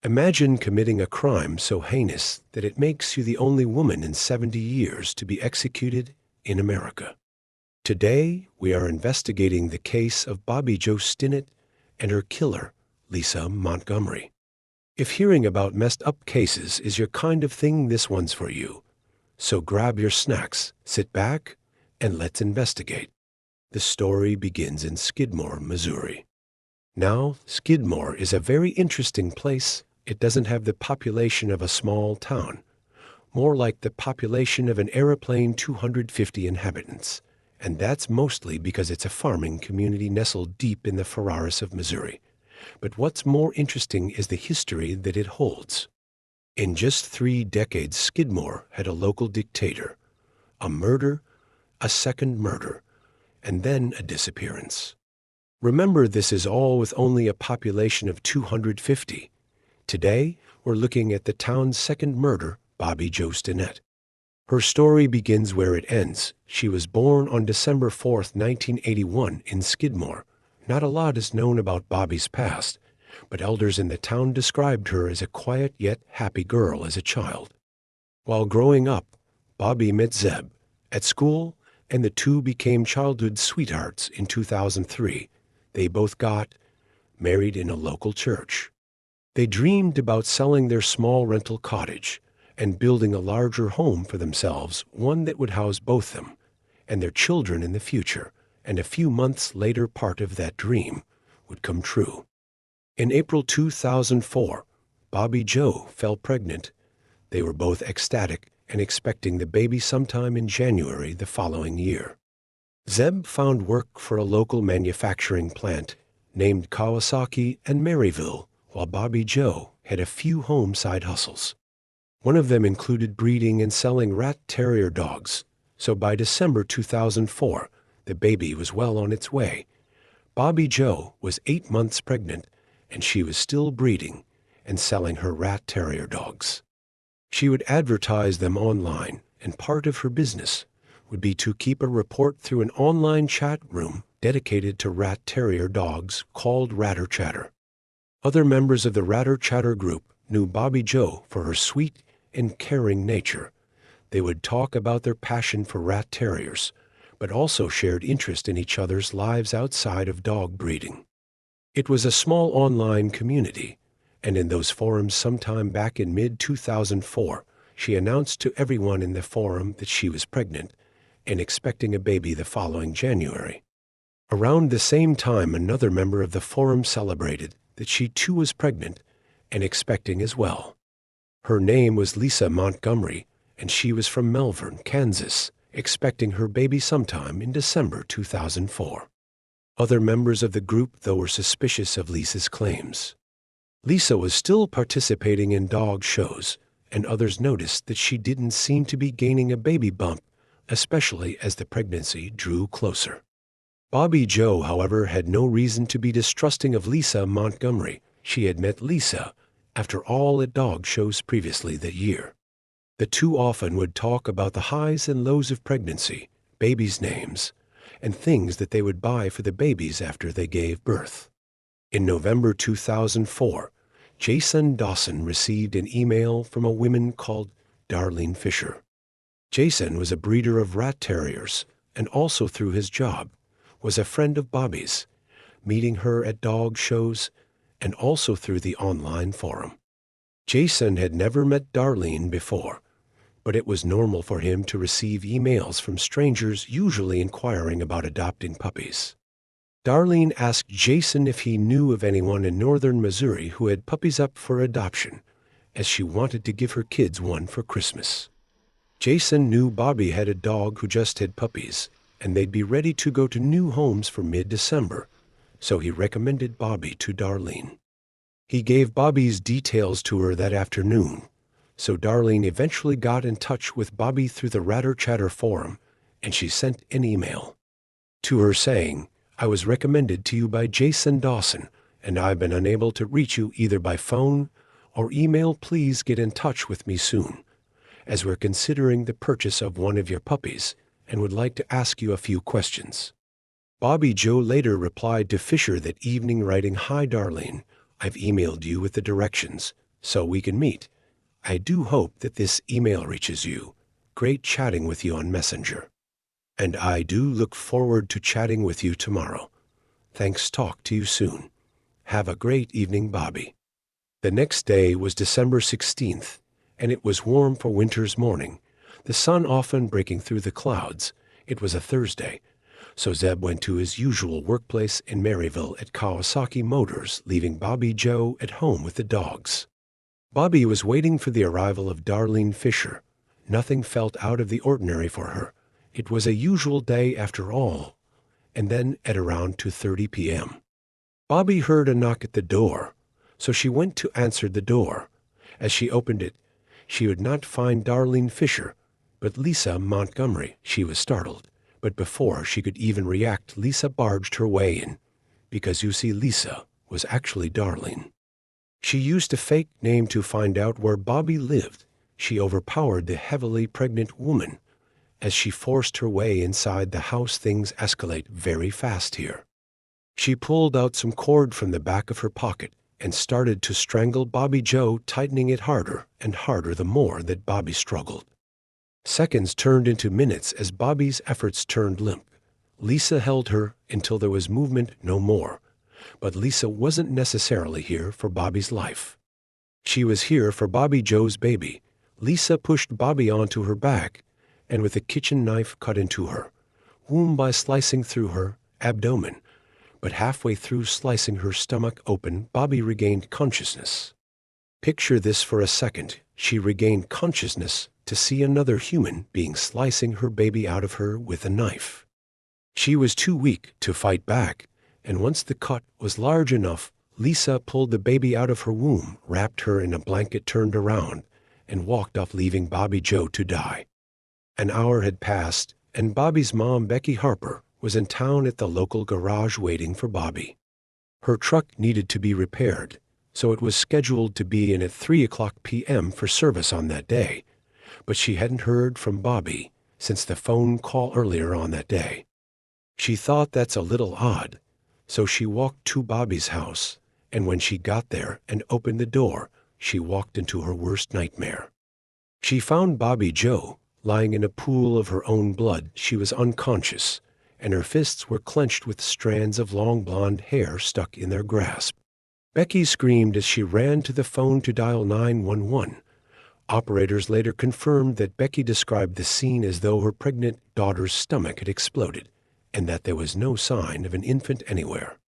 Imagine committing a crime so heinous that it makes you the only woman in 70 years to be executed in America. Today, we are investigating the case of Bobbie Jo Stinnett and her killer, Lisa Montgomery. If hearing about messed up cases is your kind of thing, this one's for you. So grab your snacks, sit back, and let's investigate. The story begins in Skidmore, Missouri. Now, Skidmore is a very interesting place. It doesn't have the population of a small town, more like the population of an airplane, 250 inhabitants. And that's mostly because it's a farming community nestled deep in the Ferraris of Missouri. But what's more interesting is the history that it holds. In just 3 decades, Skidmore had a local dictator, a murder, a second murder, and then a disappearance. Remember, this is all with only a population of 250. Today, we're looking at the town's second murder, Bobbie Jo Stinnett. Her story begins where it ends. She was born on December 4, 1981, in Skidmore. Not a lot is known about Bobbie's past, but elders in the town described her as a quiet yet happy girl as a child. While growing up, Bobbie met Zeb at school, and the two became childhood sweethearts in 2003. They both got married in a local church. They dreamed about selling their small rental cottage and building a larger home for themselves, one that would house both them and their children in the future. And a few months later, part of that dream would come true. In April 2004, Bobbie Jo fell pregnant. They were both ecstatic and expecting the baby sometime in January the following year. Zeb found work for a local manufacturing plant named Kawasaki and Maryville, while Bobbie Jo had a few home side hustles. One of them included breeding and selling rat terrier dogs. So by December 2004, the baby was well on its way. Bobbie Jo was 8 months pregnant, and she was still breeding and selling her rat terrier dogs. She would advertise them online, and part of her business would be to keep a report through an online chat room dedicated to rat terrier dogs called Ratter Chatter. Other members of the Ratter Chatter group knew Bobbie Jo for her sweet and caring nature. They would talk about their passion for rat terriers, but also shared interest in each other's lives outside of dog breeding. It was a small online community, and in those forums sometime back in mid-2004, she announced to everyone in the forum that she was pregnant and expecting a baby the following January. Around the same time, another member of the forum celebrated that she too was pregnant and expecting as well. Her name was Lisa Montgomery, and she was from Melbourne, Kansas, expecting her baby sometime in December 2004. Other members of the group, though, were suspicious of Lisa's claims. Lisa was still participating in dog shows, and others noticed that she didn't seem to be gaining a baby bump, especially as the pregnancy drew closer. Bobbie Jo, however, had no reason to be distrusting of Lisa Montgomery. She had met Lisa, after all, at dog shows previously that year. The two often would talk about the highs and lows of pregnancy, babies' names, and things that they would buy for the babies after they gave birth. In November 2004, Jason Dawson received an email from a woman called Darlene Fisher. Jason was a breeder of rat terriers and also, through his job, was a friend of Bobbie's, meeting her at dog shows and also through the online forum. Jason had never met Darlene before, but it was normal for him to receive emails from strangers, usually inquiring about adopting puppies. Darlene asked Jason if he knew of anyone in northern Missouri who had puppies up for adoption, as she wanted to give her kids one for Christmas. Jason knew Bobbie had a dog who just had puppies, and they'd be ready to go to new homes for mid-December, so he recommended Bobbie to Darlene. He gave Bobbie's details to her that afternoon, so Darlene eventually got in touch with Bobbie through the Ratter Chatter forum, and she sent an email to her saying, "I was recommended to you by Jason Dawson, and I've been unable to reach you either by phone or email. Please get in touch with me soon, as we're considering the purchase of one of your puppies and would like to ask you a few questions." Bobbie Jo later replied to Fisher that evening, writing, "Hi Darlene, I've emailed you with the directions. so we can meet. I do hope that this email reaches you. Great chatting with you on Messenger. And I do look forward to chatting with you tomorrow. Thanks. Talk to you soon. Have a great evening, Bobbie. The next day was December 16th, and it was warm for winter's morning, the sun often breaking through the clouds. It was a Thursday, so Zeb went to his usual workplace in Maryville at Kawasaki Motors, leaving Bobbie Jo at home with the dogs. Bobbie was waiting for the arrival of Darlene Fisher. Nothing felt out of the ordinary for her. It was a usual day after all. And then at around 2:30 p.m., Bobbie heard a knock at the door, so she went to answer the door. As she opened it, she would not find Darlene Fisher, but Lisa Montgomery. She was startled, but before she could even react, Lisa barged her way in, because you see, Lisa was actually Darlene. She used a fake name to find out where Bobbie lived. She overpowered the heavily pregnant woman. As she forced her way inside the house, things escalate very fast here. She pulled out some cord from the back of her pocket and started to strangle Bobbie Jo, tightening it harder and harder the more that Bobbie struggled. Seconds turned into minutes as Bobbie's efforts turned limp. Lisa held her until there was movement no more. But Lisa wasn't necessarily here for Bobbie's life. She was here for Bobbie Jo's baby. Lisa pushed Bobbie onto her back, and with a kitchen knife cut into her womb by slicing through her abdomen. But halfway through slicing her stomach open, Bobbie regained consciousness. Picture this for a second. She regained consciousness to see another human being slicing her baby out of her with a knife. She was too weak to fight back, and once the cut was large enough, Lisa pulled the baby out of her womb, wrapped her in a blanket, turned around, and walked off, leaving Bobbie Jo to die. An hour had passed, and Bobbie's mom, Becky Harper, was in town at the local garage waiting for Bobbie. Her truck needed to be repaired, so it was scheduled to be in at 3:00 p.m. for service on that day, but she hadn't heard from Bobbie since the phone call earlier on that day. She thought that's a little odd, so she walked to Bobbie's house, and when she got there and opened the door, she walked into her worst nightmare. She found Bobbie Jo lying in a pool of her own blood. She was unconscious, and her fists were clenched with strands of long blonde hair stuck in their grasp. Becky screamed as she ran to the phone to dial 911. Operators later confirmed that Becky described the scene as though her pregnant daughter's stomach had exploded, and that there was no sign of an infant anywhere.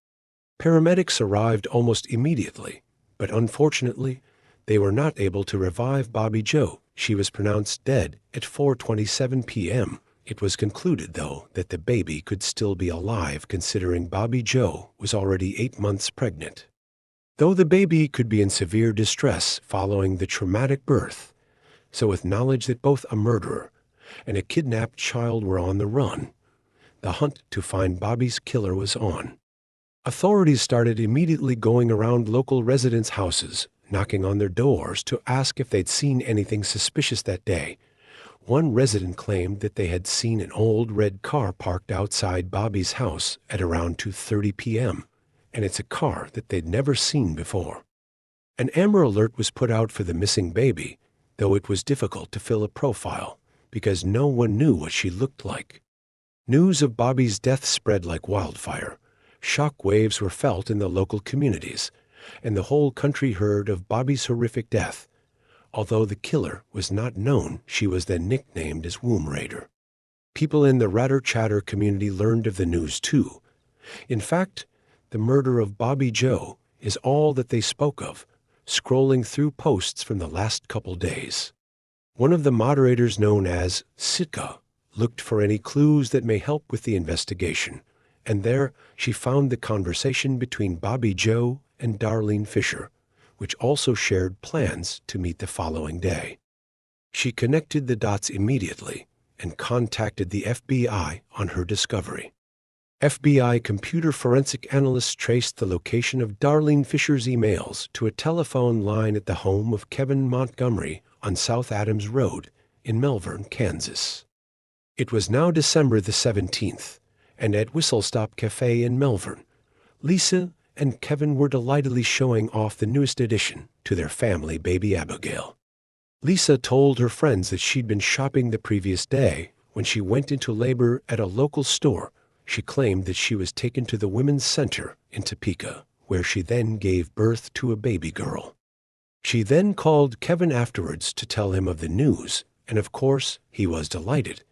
Paramedics arrived almost immediately, but unfortunately, they were not able to revive Bobbie Jo. She was pronounced dead at 4:27 p.m. It was concluded, though, that the baby could still be alive, considering Bobbie Jo was already 8 months pregnant. Though the baby could be in severe distress following the traumatic birth, so with knowledge that both a murderer and a kidnapped child were on the run, the hunt to find Bobbie's killer was on. Authorities started immediately going around local residents' houses, knocking on their doors to ask if they'd seen anything suspicious that day. One resident claimed that they had seen an old red car parked outside Bobbie's house at around 2:30 p.m., and it's a car that they'd never seen before. An Amber Alert was put out for the missing baby, though it was difficult to fill a profile because no one knew what she looked like. News of Bobbie's death spread like wildfire. Shock waves were felt in the local communities, and the whole country heard of Bobbie's horrific death. Although the killer was not known, she was then nicknamed as Womb Raider. People in the Ratter-Chatter community learned of the news too. In fact, the murder of Bobbie Jo is all that they spoke of, scrolling through posts from the last couple days. One of the moderators, known as Sitka, looked for any clues that may help with the investigation, and there she found the conversation between Bobbie Jo and Darlene Fisher, which also shared plans to meet the following day. She connected the dots immediately and contacted the FBI on her discovery. FBI computer forensic analysts traced the location of Darlene Fisher's emails to a telephone line at the home of Kevin Montgomery on South Adams Road in Melbourne, Kansas. It was now December the 17th, and at Whistle Stop Cafe in Melbourne, Lisa and Kevin were delightedly showing off the newest addition to their family, baby Abigail. Lisa told her friends that she'd been shopping the previous day when she went into labor at a local store. She claimed that she was taken to the Women's Center in Topeka, where she then gave birth to a baby girl. She then called Kevin afterwards to tell him of the news, and of course, he was delighted.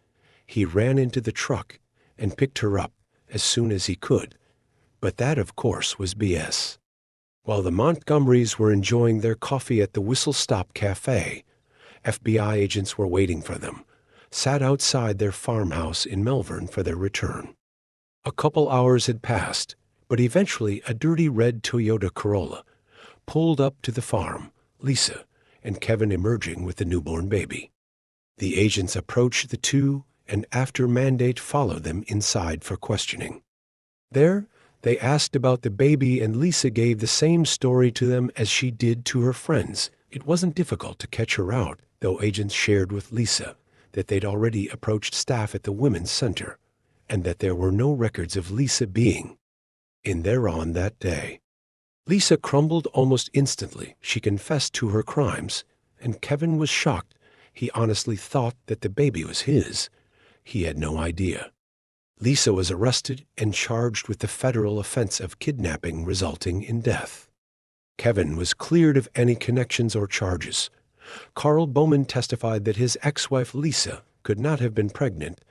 He ran into the truck and picked her up as soon as he could. But that, of course, was BS. While the Montgomerys were enjoying their coffee at the Whistle Stop Cafe, FBI agents were waiting for them, sat outside their farmhouse in Melbourne for their return. A couple hours had passed, but eventually a dirty red Toyota Corolla pulled up to the farm, Lisa and Kevin emerging with the newborn baby. The agents approached the two and, after mandate, followed them inside for questioning. There, they asked about the baby, and Lisa gave the same story to them as she did to her friends. It wasn't difficult to catch her out, though agents shared with Lisa that they'd already approached staff at the Women's Center and that there were no records of Lisa being in there on that day. Lisa crumbled almost instantly. She confessed to her crimes, and Kevin was shocked. He honestly thought that the baby was his. He had no idea. Lisa was arrested and charged with the federal offense of kidnapping resulting in death. Kevin was cleared of any connections or charges. Carl Bowman testified that his ex-wife Lisa could not have been pregnant,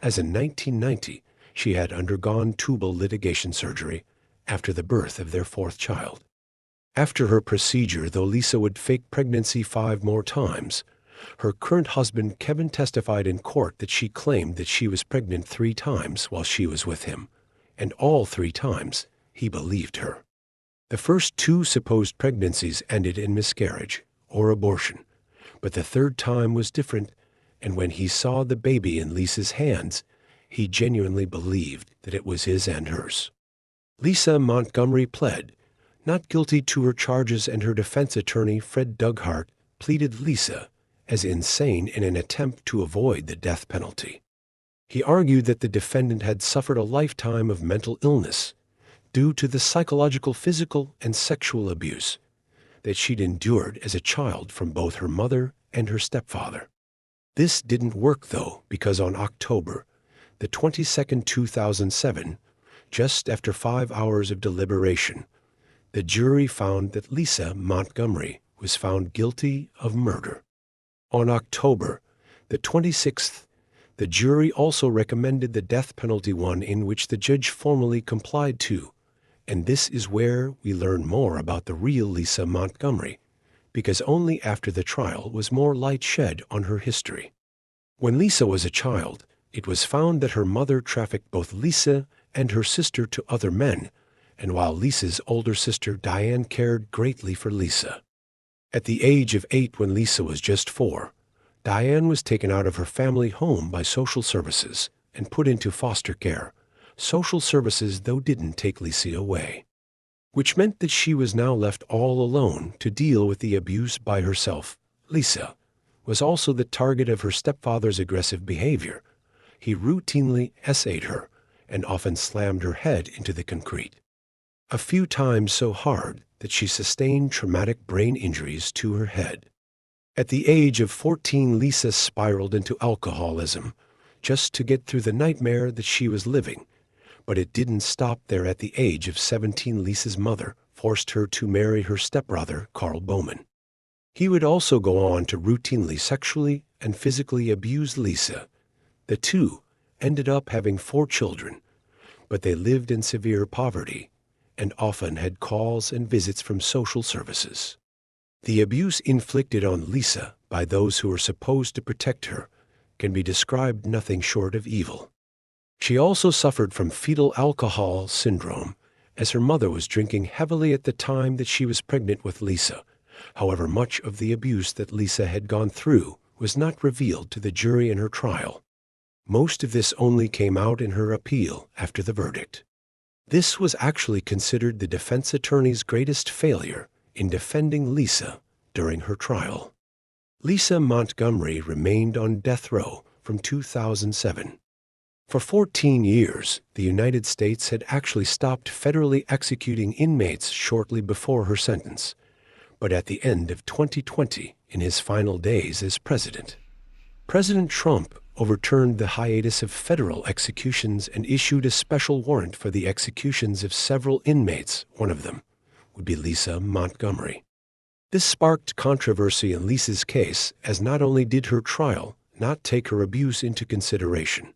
as in 1990 she had undergone tubal ligation surgery after the birth of their fourth child. After her procedure, though Lisa would fake pregnancy 5 more times, her current husband Kevin testified in court that she claimed that she was pregnant 3 times while she was with him, and all 3 times he believed her. The first 2 supposed pregnancies ended in miscarriage or abortion, but the 3rd time was different, and when he saw the baby in Lisa's hands, he genuinely believed that it was his and hers. Lisa Montgomery pled not guilty to her charges, and her defense attorney, Fred Dughart, pleaded Lisa as insane in an attempt to avoid the death penalty. He argued that the defendant had suffered a lifetime of mental illness due to the psychological, physical, and sexual abuse that she'd endured as a child from both her mother and her stepfather. This didn't work, though, because on October the 22nd, 2007, just after 5 hours of deliberation, the jury found that Lisa Montgomery was found guilty of murder. On October the 26th, the jury also recommended the death penalty, one in which the judge formally complied to. And this is where we learn more about the real Lisa Montgomery, because only after the trial was more light shed on her history. When Lisa was a child, it was found that her mother trafficked both Lisa and her sister to other men, and while Lisa's older sister Diane cared greatly for Lisa. At the age of 8, when Lisa was just 4, Diane was taken out of her family home by social services and put into foster care. Social services, though, didn't take Lisa away, which meant that she was now left all alone to deal with the abuse by herself. Lisa was also the target of her stepfather's aggressive behavior. He routinely essayed her and often slammed her head into the concrete, a few times so hard that she sustained traumatic brain injuries to her head. At the age of 14, Lisa spiraled into alcoholism just to get through the nightmare that she was living. But it didn't stop there. At the age of 17, Lisa's mother forced her to marry her stepbrother, Carl Bowman. He would also go on to routinely sexually and physically abuse Lisa. The two ended up having 4 children, but they lived in severe poverty and often had calls and visits from social services. The abuse inflicted on Lisa by those who were supposed to protect her can be described nothing short of evil. She also suffered from fetal alcohol syndrome, as her mother was drinking heavily at the time that she was pregnant with Lisa. However, much of the abuse that Lisa had gone through was not revealed to the jury in her trial. Most of this only came out in her appeal after the verdict. This was actually considered the defense attorney's greatest failure in defending Lisa during her trial. Lisa Montgomery remained on death row from 2007. For 14 years, the United States had actually stopped federally executing inmates shortly before her sentence. But at the end of 2020, in his final days as president, President Trump overturned the hiatus of federal executions and issued a special warrant for the executions of several inmates. One of them would be Lisa Montgomery. This sparked controversy in Lisa's case, as not only did her trial not take her abuse into consideration,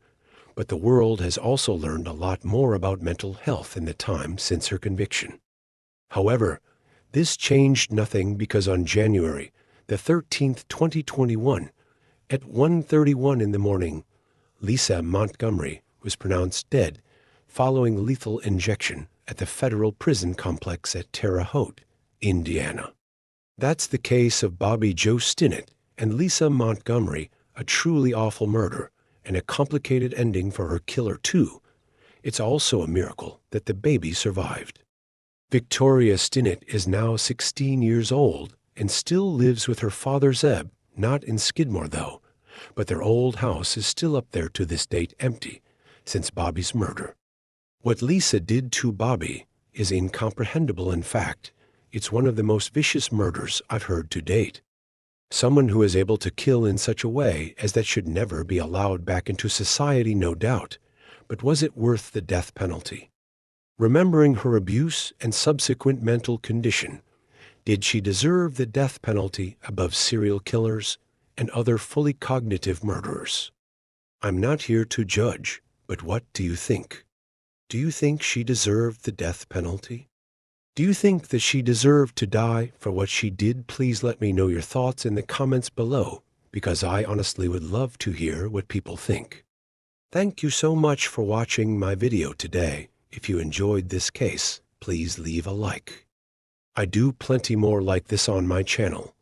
but the world has also learned a lot more about mental health in the time since her conviction. However, this changed nothing because on January the 13th, 2021, at 1:31 in the morning, Lisa Montgomery was pronounced dead following lethal injection at the federal prison complex at Terre Haute, Indiana. That's the case of Bobbie Jo Stinnett and Lisa Montgomery, a truly awful murder and a complicated ending for her killer too. It's also a miracle that the baby survived. Victoria Stinnett is now 16 years old and still lives with her father Zeb, not in Skidmore though, but their old house is still up there to this date empty since Bobbie's murder. What Lisa did to Bobbie is incomprehensible. In fact, it's one of the most vicious murders I've heard to date. Someone who is able to kill in such a way as that should never be allowed back into society, no doubt. But was it worth the death penalty? Remembering her abuse and subsequent mental condition, did she deserve the death penalty above serial killers and other fully cognitive murderers? I'm not here to judge, but what do you think? Do you think she deserved the death penalty? Do you think that she deserved to die for what she did? Please let me know your thoughts in the comments below, because I honestly would love to hear what people think. Thank you so much for watching my video today. If you enjoyed this case, please leave a like. I do plenty more like this on my channel,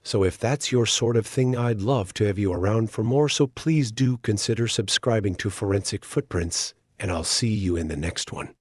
so if that's your sort of thing, I'd love to have you around for more, so please do consider subscribing to Forensic Footprints, and I'll see you in the next one.